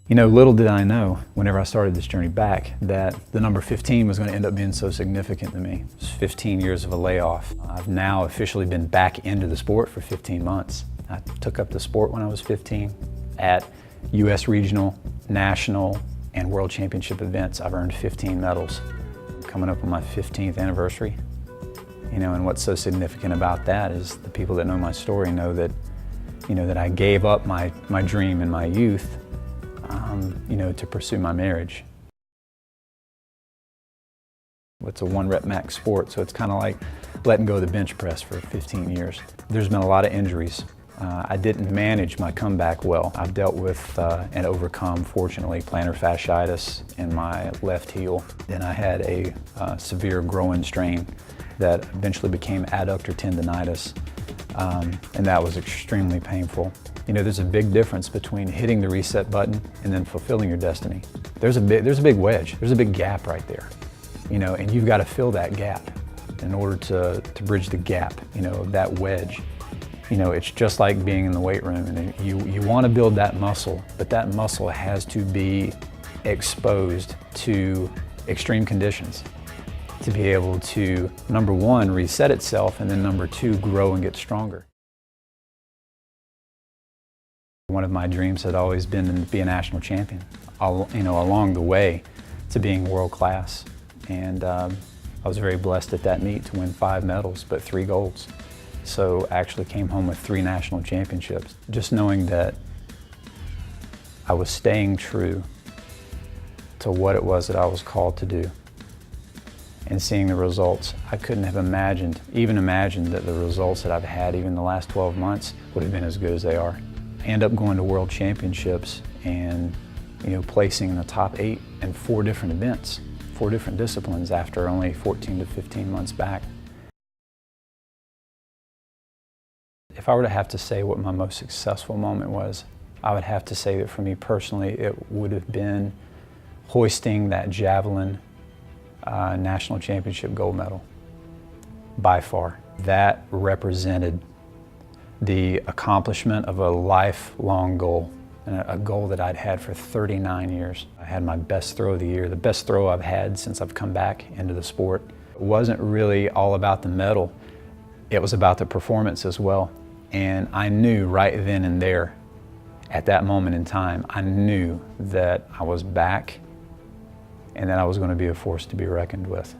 You know, little did I know, whenever I started this journey back, that the number 15 was going to end up being so significant to me. It was 15 years of a layoff. I've now officially been back into the sport for 15 months. I took up the sport when I was 15 at U.S. regional, national, and world championship events. I've earned 15 medals. Coming up on my 15th anniversary. You know, and what's so significant about that is the people that know my story know that, you know, that I gave up my dream in my youth, you know, to pursue my marriage. It's a one-rep max sport, so it's kind of like letting go of the bench press for 15 years. There's been a lot of injuries. I didn't manage my comeback well. I've dealt with and overcome, fortunately, plantar fasciitis in my left heel. Then I had a severe groin strain that eventually became adductor tendonitis, and that was extremely painful. You know, there's a big difference between hitting the reset button and then fulfilling your destiny. There's a big wedge, there's a big gap right there, you know, and you've got to fill that gap in order to bridge the gap, you know, of that wedge. You know, it's just like being in the weight room, and you want to build that muscle, but that muscle has to be exposed to extreme conditions to be able to, number one, reset itself, and then number two, grow and get stronger. One of my dreams had always been to be a national champion, you know, along the way to being world class. And I was very blessed at that meet to win 5 medals, but 3 golds. So I actually came home with 3 national championships. Just knowing that I was staying true to what it was that I was called to do and seeing the results, I couldn't have even imagined that the results that I've had even the last 12 months would have been as good as they are. I end up going to world championships and, you know, placing in the top 8 in 4 different events, 4 different disciplines after only 14 to 15 months back. If I were to have to say what my most successful moment was, I would have to say that for me personally, it would have been hoisting that javelin national championship gold medal, by far. That represented the accomplishment of a lifelong goal, and a goal that I'd had for 39 years. I had my best throw of the year, the best throw I've had since I've come back into the sport. It wasn't really all about the medal, it was about the performance as well. And I knew right then and there, at that moment in time, I knew that I was back and that I was going to be a force to be reckoned with.